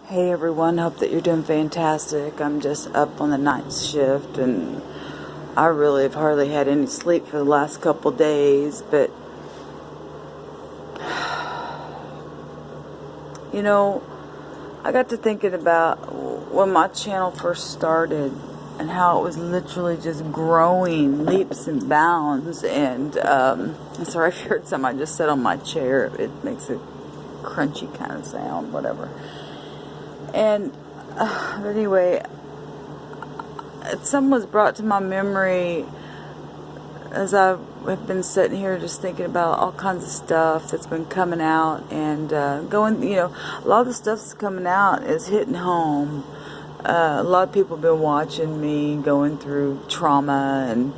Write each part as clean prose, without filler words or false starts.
Hey everyone, hope that you're doing fantastic. I'm just up on the night shift and I really have hardly had any sleep for the last couple days, but you know, I got to thinking about when my channel first started and how it was literally just growing leaps and bounds. And I'm sorry if you heard something, I just sat on my chair. It makes a crunchy kind of sound, whatever. And but anyway, something was brought to my memory as I have been sitting here just thinking about all kinds of stuff that's been coming out and going, a lot of the stuff that's coming out is hitting home. A lot of people have been watching me going through trauma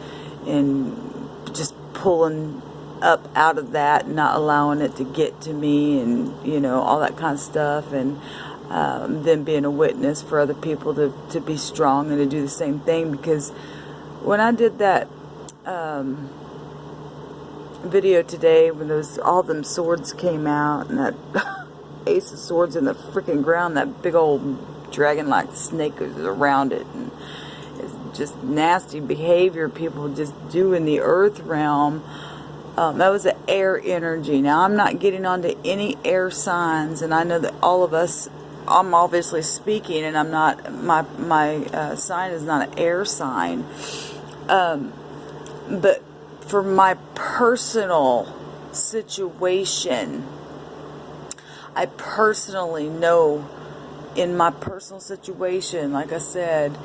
and just pulling up out of that and not allowing it to get to me and, all that kind of stuff. And then being a witness for other people to be strong and to do the same thing. Because when I did that video today, when all them swords came out and that ace of swords in the freaking ground, that big old dragon-like snake was around it, and it's just nasty behavior people just do in the earth realm. That was an air energy. Now, I'm not getting onto any air signs, and I know that all of us, I'm obviously speaking, and I'm not, my sign is not an air sign. But for my personal situation, I personally know in my personal situation, like I said,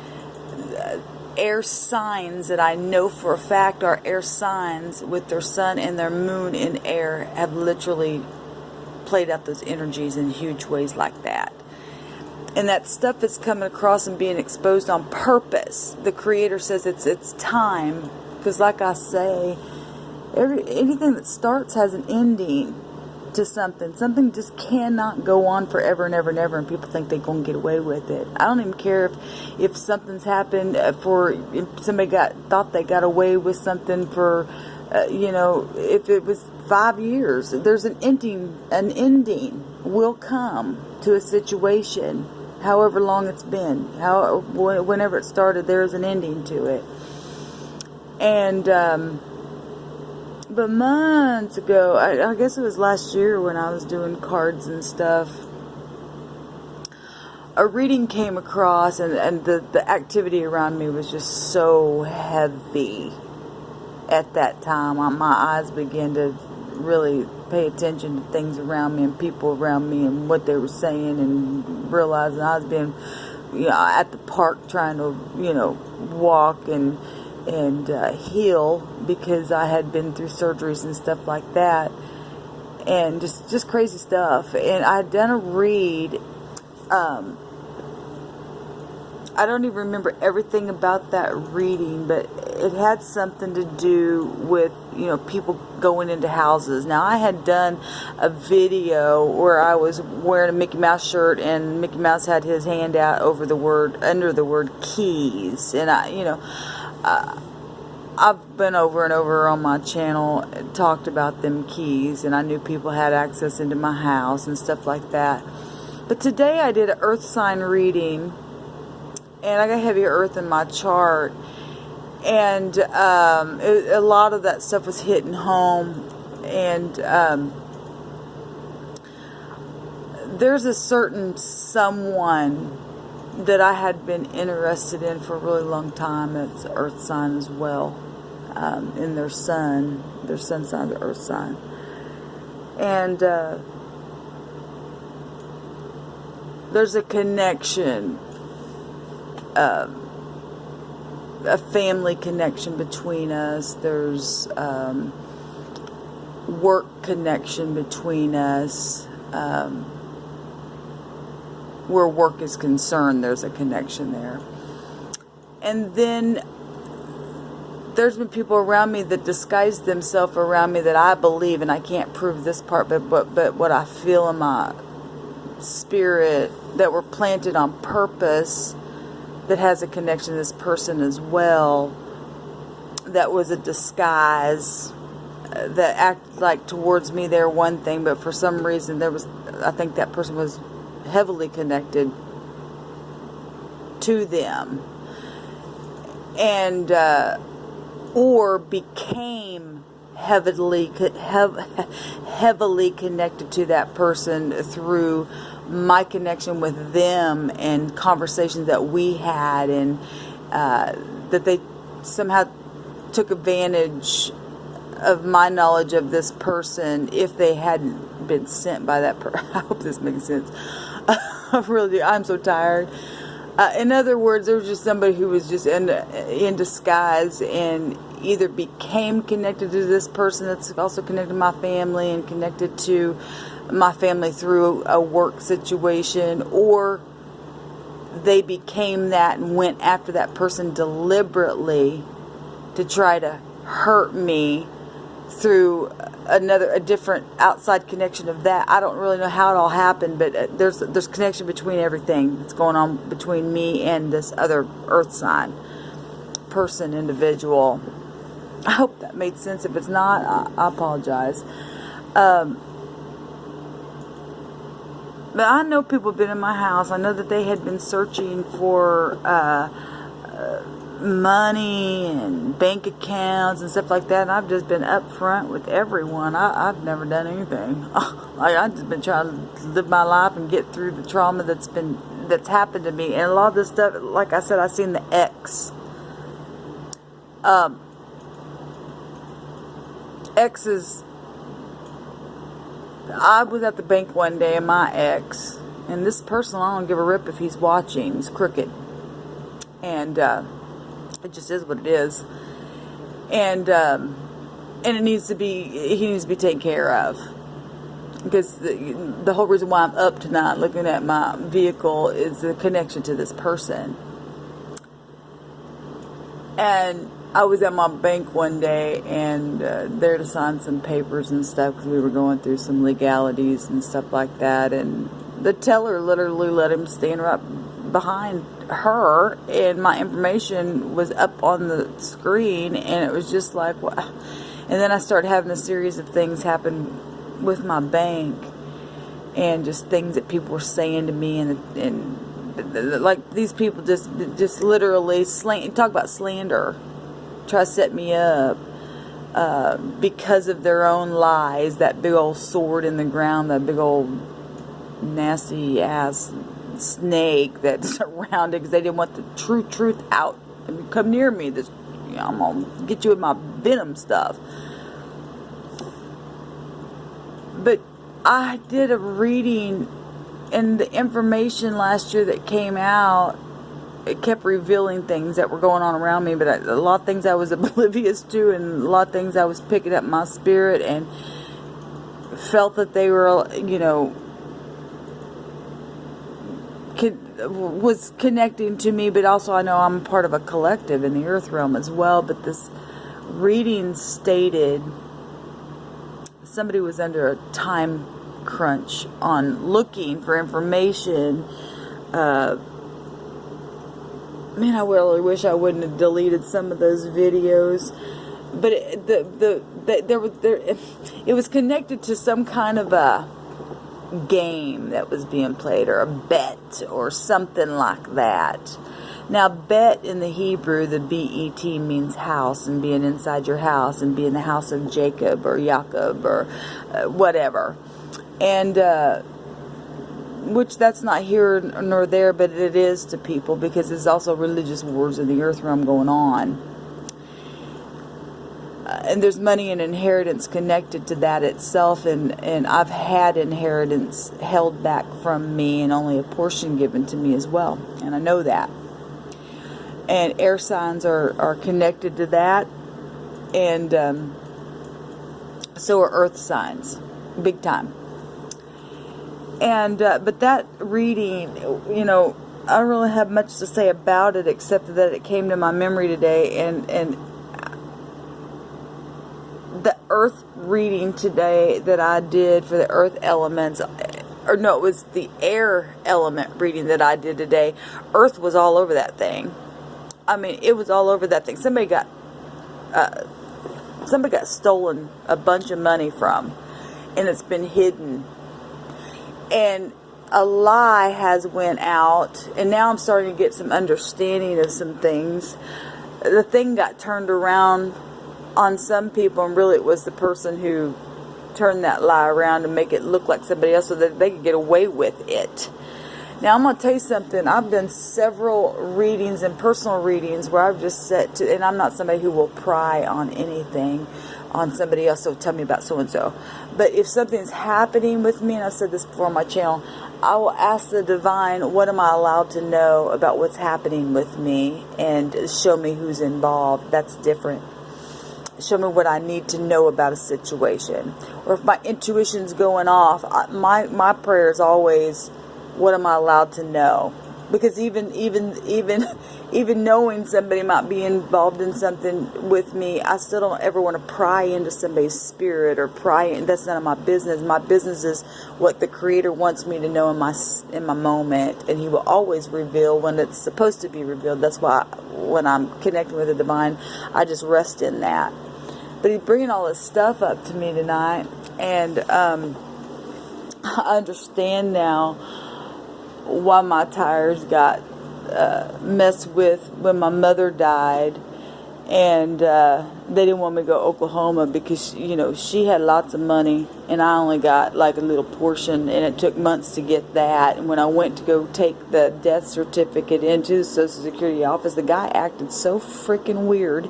air signs that I know for a fact are air signs with their sun and their moon in air have literally played out those energies in huge ways like that. And that stuff is coming across and being exposed on purpose. The Creator says it's time, because like I say, anything that starts has an ending to something. Something just cannot go on forever and ever and ever, and people think they're going to get away with it. I don't even care if something's happened if somebody thought they got away with something for, if it was 5 years. There's an ending. An ending will come to a situation, however long it's been, whenever it started, there's an ending to it. And but months ago, I guess it was last year when I was doing cards and stuff, a reading came across, and the activity around me was just so heavy at that time. My eyes began to really pay attention to things around me and people around me and what they were saying, and realizing I was being, at the park trying to, walk and heal, because I had been through surgeries and stuff like that, and just crazy stuff. And I had done a read. I don't even remember everything about that reading, but it had something to do with, people going into houses. Now, I had done a video where I was wearing a Mickey Mouse shirt, and Mickey Mouse had his hand out under the word keys. And I've been over and over on my channel, talked about them keys, and I knew people had access into my house and stuff like that. But today I did an earth sign reading, and I got heavy earth in my chart, and a lot of that stuff was hitting home. And there's a certain someone that I had been interested in for a really long time. It's earth sign as well, in their sun sign, the earth sign. And there's a connection, a family connection between us. There's work connection between us. Where work is concerned, there's a connection there. And then there's been people around me that disguise themselves around me that I believe, and I can't prove this part, but what I feel in my spirit, that were planted on purpose, that has a connection to this person as well, that was a disguise, that acted like towards me they're one thing, but for some reason I think that person was heavily connected to them, and or became heavily connected to that person through my connection with them and conversations that we had, and that they somehow took advantage of my knowledge of this person if they hadn't been sent by that person. I hope this makes sense. I really do. I'm so tired. In other words, there was just somebody who was just in disguise and either became connected to this person that's also connected to my family and connected to my family through a work situation, or they became that and went after that person deliberately to try to hurt me through a different outside connection of that. I don't really know how it all happened, but there's connection between everything that's going on between me and this other earth sign person, individual. I hope that made sense. If it's not, I apologize. But I know people have been in my house. I know that they had been searching for money and bank accounts and stuff like that, and I've just been upfront with everyone. I've never done anything. I've just been trying to live my life and get through the trauma that's happened to me. And a lot of this stuff, like I said, I've seen the X. X's. I was at the bank one day, and my ex, and this person, I don't give a rip if he's watching, he's crooked, and it just is what it is, and he needs to be taken care of, because the whole reason why I'm up tonight looking at my vehicle is the connection to this person. And I was at my bank one day and there to sign some papers and stuff, because we were going through some legalities and stuff like that, and the teller literally let him stand right behind her, and my information was up on the screen, and it was just like, what? And then I started having a series of things happen with my bank, and just things that people were saying to me, and like these people just literally talk about slander, try to set me up because of their own lies, that big old sword in the ground, that big old nasty ass snake that's around it, because they didn't want the truth out. If you come near me, I'm gonna get you with my venom stuff. But I did a reading, and the information last year that came out, it kept revealing things that were going on around me, but a lot of things I was oblivious to, and a lot of things I was picking up in my spirit, and felt that they were, was connecting to me. But also I know I'm part of a collective in the earth realm as well. But this reading stated somebody was under a time crunch on looking for information. Man, I really wish I wouldn't have deleted some of those videos. But it was connected to some kind of a game that was being played, or a bet, or something like that. Now, bet in the Hebrew, the B-E-T, means house, and being inside your house, and being the house of Jacob, or Jacob, or whatever. And which that's not here nor there, but it is to people, because there's also religious wars in the earth realm going on. And there's money and inheritance connected to that itself, and I've had inheritance held back from me, and only a portion given to me as well, and I know that. And air signs are connected to that, and so are earth signs, big time. And but that reading, I don't really have much to say about it, except that it came to my memory today, and the earth reading today that I did for the earth elements, or no, it was the air element reading that I did today. Earth was all over that thing. I mean, it was all over that thing. Somebody got stolen a bunch of money from, and it's been hidden. And a lie has went out, and now I'm starting to get some understanding of some things. The thing got turned around on some people, and really it was the person who turned that lie around to make it look like somebody else so that they could get away with it. Now, I'm going to tell you something. I've done several readings and personal readings where I've just said to, and I'm not somebody who will pry on anything on somebody else, so tell me about so-and-so. But if something's happening with me, and I've said this before on my channel, I will ask the divine, what am I allowed to know about what's happening with me, and show me who's involved. That's different. Show me what I need to know about a situation. Or if my intuition's going off, my prayer is always, what am I allowed to know? Because even knowing somebody might be involved in something with me, I still don't ever want to pry into somebody's spirit or pry in. That's none of my business. My business is what the Creator wants me to know in my moment, and He will always reveal when it's supposed to be revealed. That's why when I'm connecting with the divine, I just rest in that. But He's bringing all this stuff up to me tonight, and I understand now why my tires got messed with when my mother died, and they didn't want me to go to Oklahoma because, you know, she had lots of money and I only got like a little portion, and it took months to get that. And when I went to go take the death certificate into the Social Security office, the guy acted so freaking weird,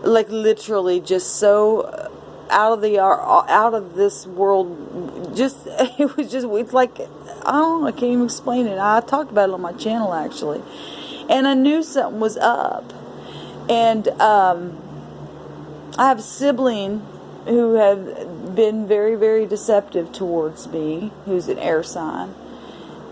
like literally just so out of this world. Just it's like, I don't know, I can't even explain it. I talked about it on my channel actually, and I knew something was up. And I have a sibling who have been very, very deceptive towards me, who's an air sign.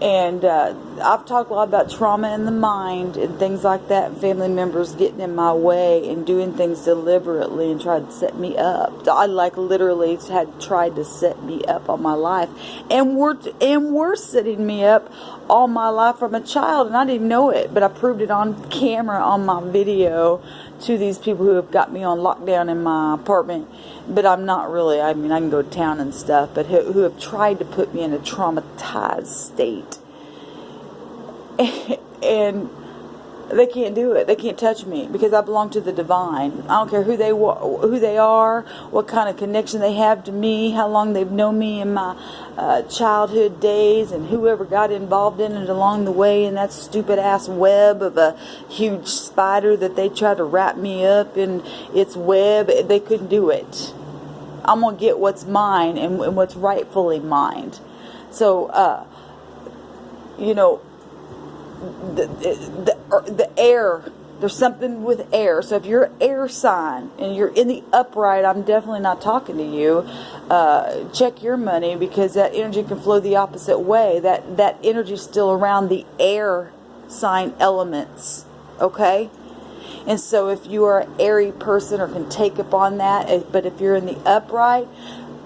And I've talked a lot about trauma in the mind and things like that, and family members getting in my way and doing things deliberately and tried to set me up. I like literally had tried to set me up all my life, and were setting me up all my life from a child, and I didn't know it, but I proved it on camera on my video to these people who have got me on lockdown in my apartment. But I'm not really, I mean, I can go to town and stuff, but who have tried to put me in a traumatized state. And they can't do it. They can't touch me because I belong to the divine. I don't care who they are, what kind of connection they have to me, how long they've known me in my childhood days, and whoever got involved in it along the way in that stupid ass web of a huge spider that they tried to wrap me up in its web. They couldn't do it. I'm going to get what's mine and what's rightfully mine. So, you know, the air, there's something with air. So if you're an air sign and you're in the upright, I'm definitely not talking to you. Check your money, because that energy can flow the opposite way. That energy is still around the air sign elements, okay? And so if you are an airy person or can take upon that, but if you're in the upright,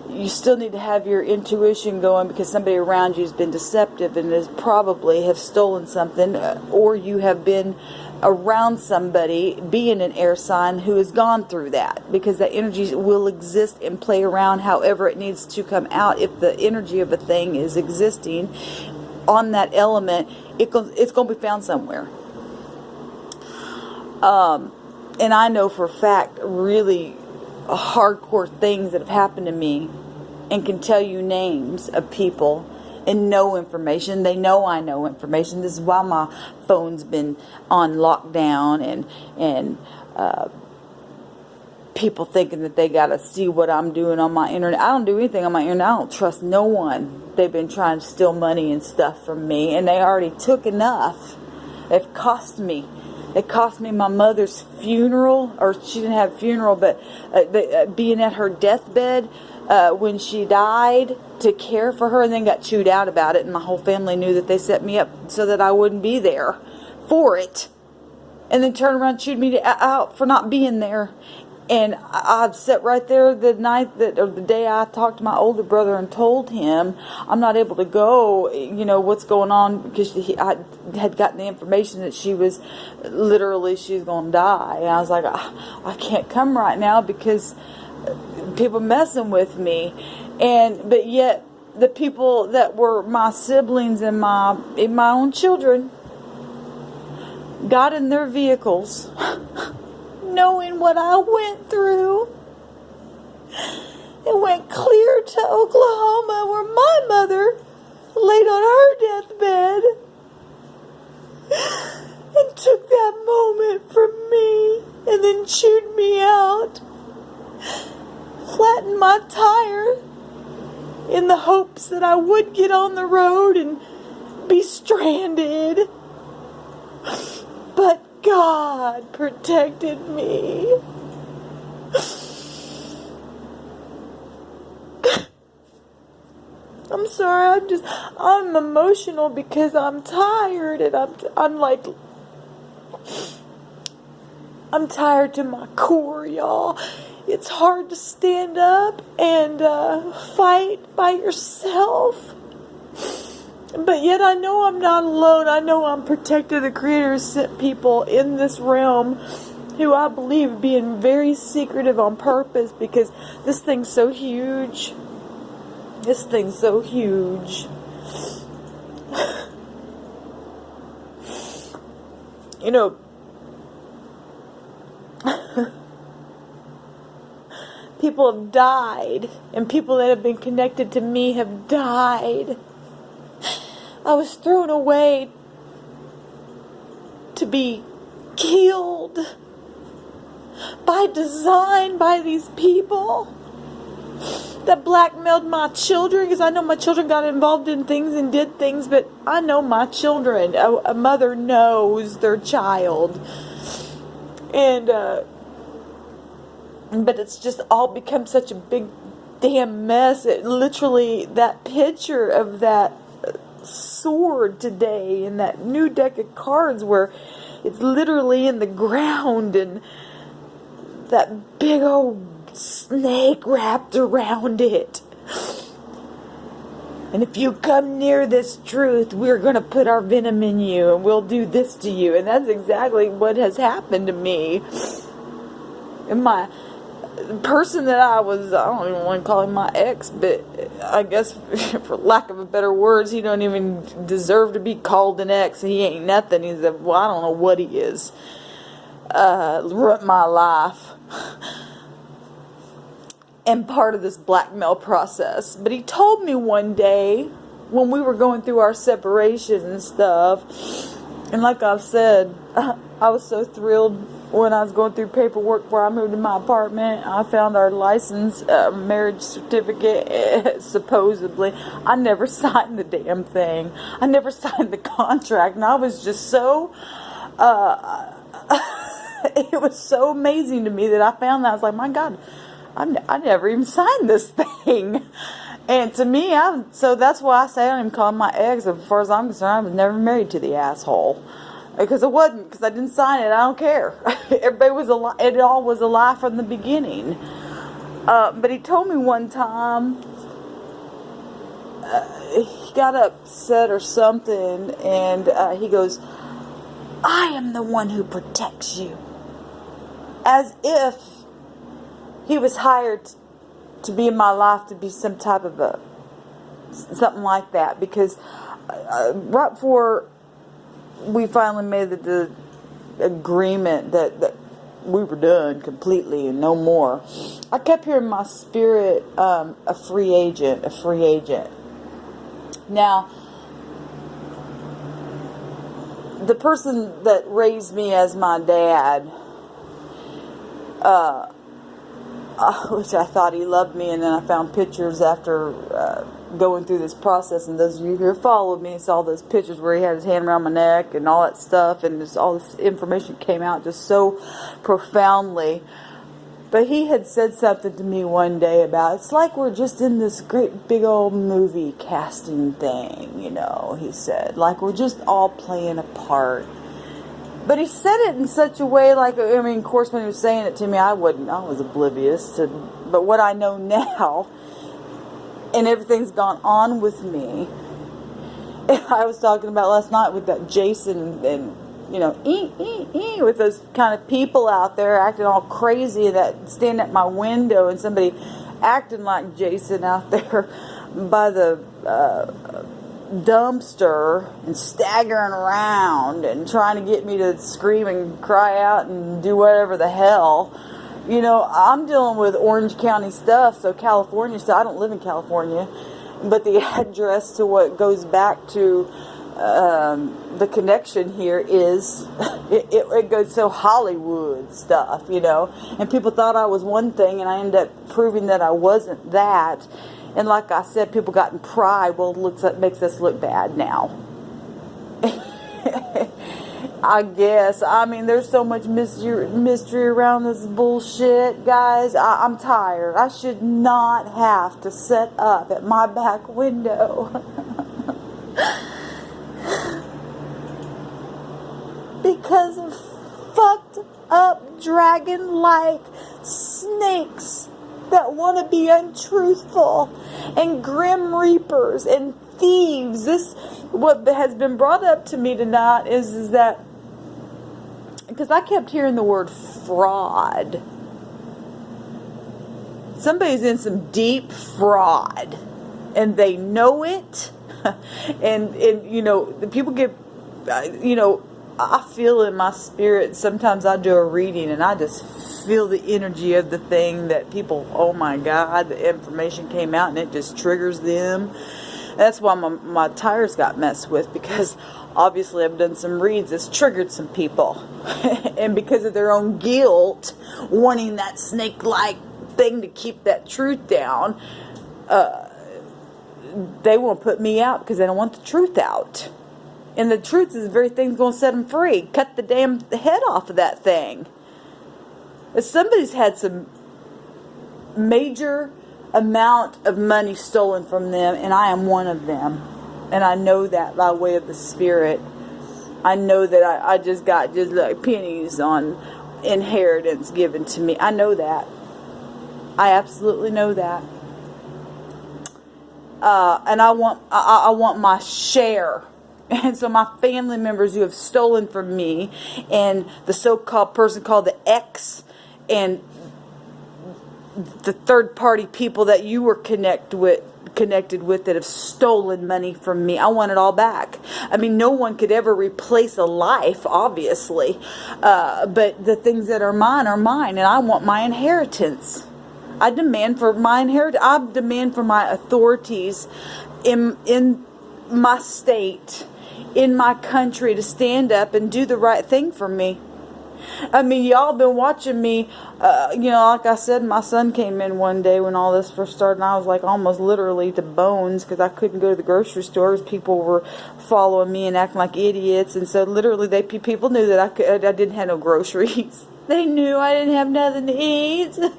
you still need to have your intuition going, because somebody around you has been deceptive and has probably have stolen something, or you have been around somebody being an air sign who has gone through that, because that energy will exist and play around however it needs to come out. If the energy of a thing is existing on that element, it's going to be found somewhere. And I know for a fact really hardcore things that have happened to me, and can tell you names of people and know information. They know I know information. This is why my phone's been on lockdown, and people thinking that they got to see what I'm doing on my internet. I don't do anything on my internet. I don't trust no one. They've been trying to steal money and stuff from me, and they already took enough. They've cost me. They cost me my mother's funeral, or she didn't have a funeral, but being at her deathbed when she died, to care for her, and then got chewed out about it, and my whole family knew that they set me up so that I wouldn't be there for it, and then turned around and chewed me out for not being there. And I sat right there the night that, or the day I talked to my older brother and told him I'm not able to go, you know, what's going on, because I had gotten the information that she was going to die. And I was like, I can't come right now because people messing with me. But yet the people that were my siblings and my own children got in their vehicles, knowing what I went through, and went clear to Oklahoma, where my mother laid on her deathbed, and took that moment from me, and then chewed me out, flattened my tire in the hopes that I would get on the road and be stranded. But God protected me. I'm sorry, I'm emotional because I'm tired, and I'm tired to my core, y'all. It's hard to stand up and fight by yourself. But yet I know I'm not alone. I know I'm protected. The Creator has sent people in this realm who I believe being very secretive on purpose, because this thing's so huge. This thing's so huge. You know, people have died, and people that have been connected to me have died. I was thrown away to be killed by design by these people that blackmailed my children, because I know my children got involved in things and did things, but I know my children. A mother knows their child. And but it's just all become such a big damn mess. It literally, that picture of that sword today in that new deck of cards where it's literally in the ground and that big old snake wrapped around it. And if you come near this truth, we're going to put our venom in you and we'll do this to you. And that's exactly what has happened to me. And my person that I don't even want to call him my ex, but I guess for lack of a better words, he don't even deserve to be called an ex. He ain't nothing. He's I don't know what he is. Ruined my life. And part of this blackmail process. But he told me one day when we were going through our separation and stuff, and like I've said, I was so thrilled when I was going through paperwork before I moved to my apartment. I found our license, marriage certificate, supposedly. I never signed the damn thing. I never signed the contract, and I was just so, it was so amazing to me that I found that. I was like, my God, I never even signed this thing. And to me, so that's why I say I don't even call him my ex. As far as I'm concerned, I was never married to the asshole. Because it wasn't, because I didn't sign it. I don't care. Everybody was it all was a lie from the beginning. But he told me one time, he got upset or something, and he goes, I am the one who protects you. As if he was hired to be in my life to be some type of something like that. Because right before we finally made the agreement that we were done completely and no more, I kept hearing in my spirit, a free agent. Now, the person that raised me as my dad, which I thought he loved me, and then I found pictures after going through this process, and those of you who followed me saw those pictures where he had his hand around my neck and all that stuff, and just all this information came out just so profoundly. But he had said something to me one day about, it's like we're just in this great big old movie casting thing, he said, like we're just all playing a part. But he said it in such a way, of course, when he was saying it to me, I was oblivious to, but what I know now, and everything's gone on with me. And I was talking about last night with that Jason and with those kind of people out there acting all crazy that stand at my window, and somebody acting like Jason out there. by the dumpster and staggering around and trying to get me to scream and cry out and do whatever the hell. You know, I'm dealing with Orange County stuff, so California stuff. I don't live in California, but the address to what goes back to the connection here is it goes so Hollywood stuff, you know, and people thought I was one thing and I ended up proving that I wasn't that. And like I said, people got in pride. Well, it makes us look bad now. I guess. I mean, there's so much mystery around this bullshit, guys. I'm tired. I should not have to set up at my back window. Because of fucked up dragon-like snakes that want to be untruthful, and grim reapers and thieves. What has been brought up to me tonight is that, because I kept hearing the word fraud. Somebody's in some deep fraud, and they know it. and you know, the people get, you know, I feel in my spirit. Sometimes I do a reading and I just feel the energy of the thing that people, oh my God, the information came out and it just triggers them. That's why my tires got messed with, because obviously I've done some reads that's triggered some people. And because of their own guilt, wanting that snake-like thing to keep that truth down, they won't put me out because they don't want the truth out. And the truth is the very thing that's going to set them free. Cut the damn head off of that thing. If somebody's had some major amount of money stolen from them, and I am one of them. And I know that by way of the Spirit. I know that I just got just like pennies on inheritance given to me. I know that. I absolutely know that. And I want my share. And so my family members who have stolen from me, and the so-called person called the X, and the third-party people that you were connected with that have stolen money from me, I want it all back. I mean, no one could ever replace a life, obviously. But the things that are mine, and I want my inheritance. I demand for my inheritance. I demand for my authorities in my state, in my country, to stand up and do the right thing for me. I mean, y'all been watching me, you know, like I said, my son came in one day when all this first started, and I was like almost literally to bones because I couldn't go to the grocery stores. People were following me and acting like idiots, and so literally people knew that I didn't have no groceries. They knew I didn't have nothing to eat. And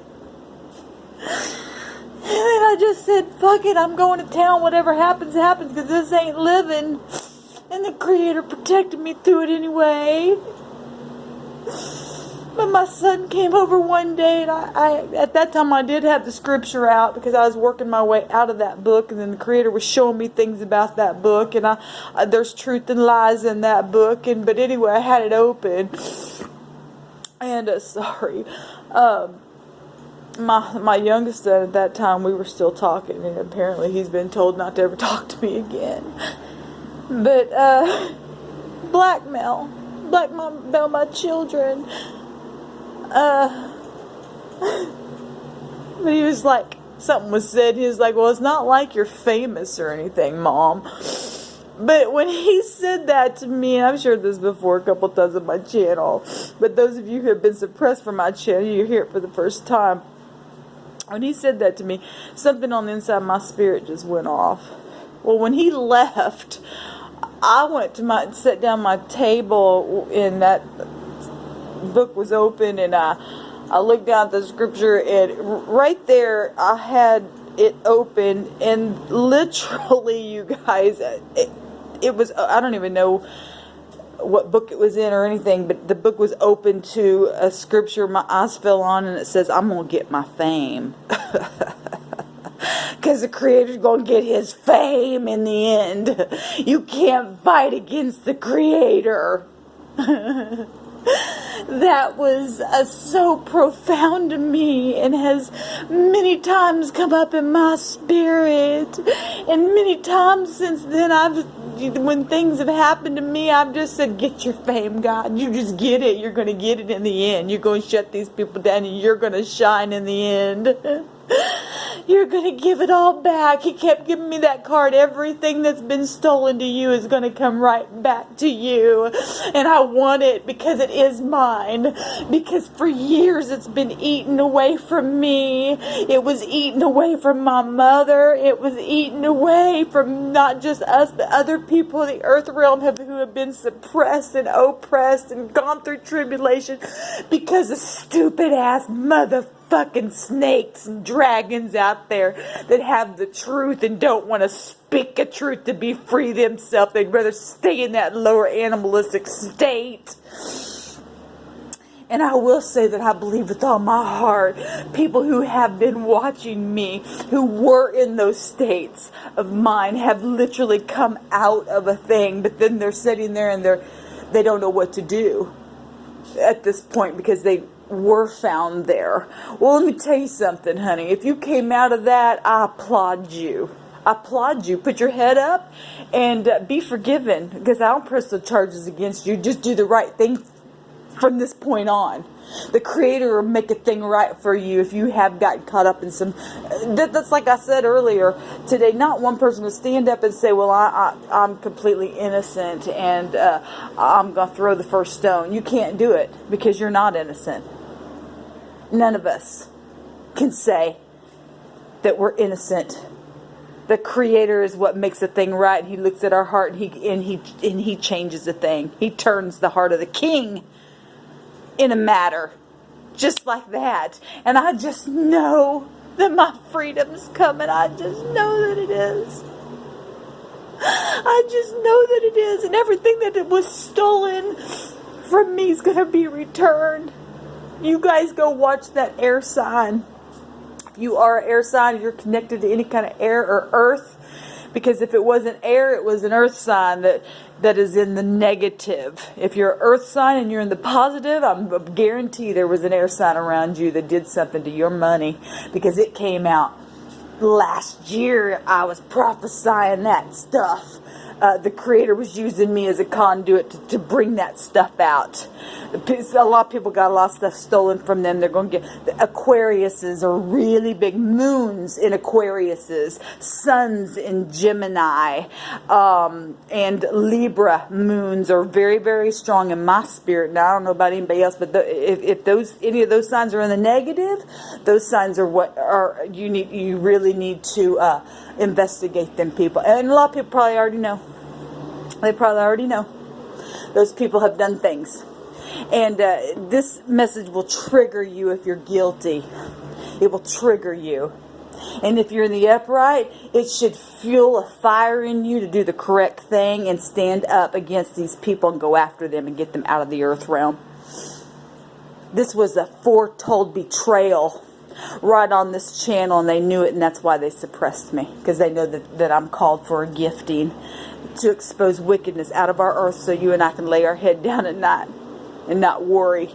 then I just said, fuck it, I'm going to town. Whatever happens, happens, because this ain't living. And the Creator protected me through it anyway. But my son came over one day, and I at that time I did have the scripture out because I was working my way out of that book, and then the Creator was showing me things about that book, and there's truth and lies in that book, but anyway, I had it open, and sorry, my youngest son at that time, we were still talking, and apparently he's been told not to ever talk to me again, but blackmail my children. But he was like, something was said, he was like, well, it's not like you're famous or anything, Mom. But when he said that to me, and I've shared this before a couple times on my channel, but those of you who have been suppressed from my channel, you hear it for the first time. When he said that to me, something on the inside of my spirit just went off. Well, when he left, I went to sat down my table, and that book was open, and I looked down at the scripture, and right there I had it open, and literally, you guys, it was, I don't even know what book it was in or anything, but the book was open to a scripture my eyes fell on, and it says, I'm going to get my fame. Because the Creator's going to get his fame in the end. You can't fight against the Creator. that was so profound to me and has many times come up in my spirit. And many times since then, when things have happened to me, I've just said, get your fame, God. You just get it. You're going to get it in the end. You're going to shut these people down and you're going to shine in the end. You're going to give it all back. He kept giving me that card. Everything that's been stolen to you is going to come right back to you. And I want it because it is mine. Because for years it's been eaten away from me. It was eaten away from my mother. It was eaten away from not just us, but other people in the earth realm who have been suppressed and oppressed and gone through tribulation because of stupid ass motherfucking snakes and dragons out there that have the truth and don't want to speak a truth to be free themselves. They'd rather stay in that lower animalistic state. And I will say that I believe with all my heart, people who have been watching me, who were in those states of mind, have literally come out of a thing, but then they're sitting there and they don't know what to do at this point because they were found there. Well, let me tell you something, honey. If you came out of that, I applaud you. I applaud you. Put your head up and be forgiven, because I don't press the charges against you. Just do the right thing from this point on. The Creator will make a thing right for you if you have gotten caught up in some... That's like I said earlier today. Not one person will stand up and say, well, I'm completely innocent and I'm going to throw the first stone. You can't do it because you're not innocent. None of us can say that we're innocent. The Creator is what makes a thing right. He looks at our heart and he changes the thing. He turns the heart of the king in a matter just like that. And I just know that my freedom's coming. I just know that it is. I just know that it is. And everything that was stolen from me is going to be returned. You guys go watch that air sign. If you are an air sign, you're connected to any kind of air or earth. Because if it wasn't air, it was an earth sign that is in the negative. If you're an earth sign and you're in the positive, I guarantee there was an air sign around you that did something to your money. Because it came out last year. I was prophesying that stuff. The Creator was using me as a conduit to bring that stuff out. A lot of people got a lot of stuff stolen from them. They're going to get... The Aquariuses are really big. Moons in Aquariuses. Suns in Gemini. And Libra moons are very, very strong in my spirit. Now, I don't know about anybody else, but if any of those signs are in the negative, those signs are what are you really need to investigate them people. And a lot of people probably already know. They probably already know. Those people have done things. And this message will trigger you if you're guilty. It will trigger you. And if you're in the upright, it should fuel a fire in you to do the correct thing and stand up against these people and go after them and get them out of the earth realm. This was a foretold betrayal right on this channel, and they knew it, and that's why they suppressed me, because they know that I'm called for a gifting to expose wickedness out of our earth so you and I can lay our head down at night and not worry.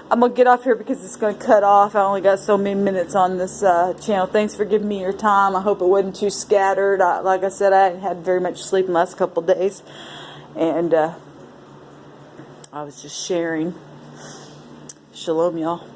I'm going to get off here because it's going to cut off. I only got so many minutes on this channel. Thanks for giving me your time. I hope it wasn't too scattered. Like I said, I hadn't had very much sleep in the last couple of days. And I was just sharing. Shalom, y'all.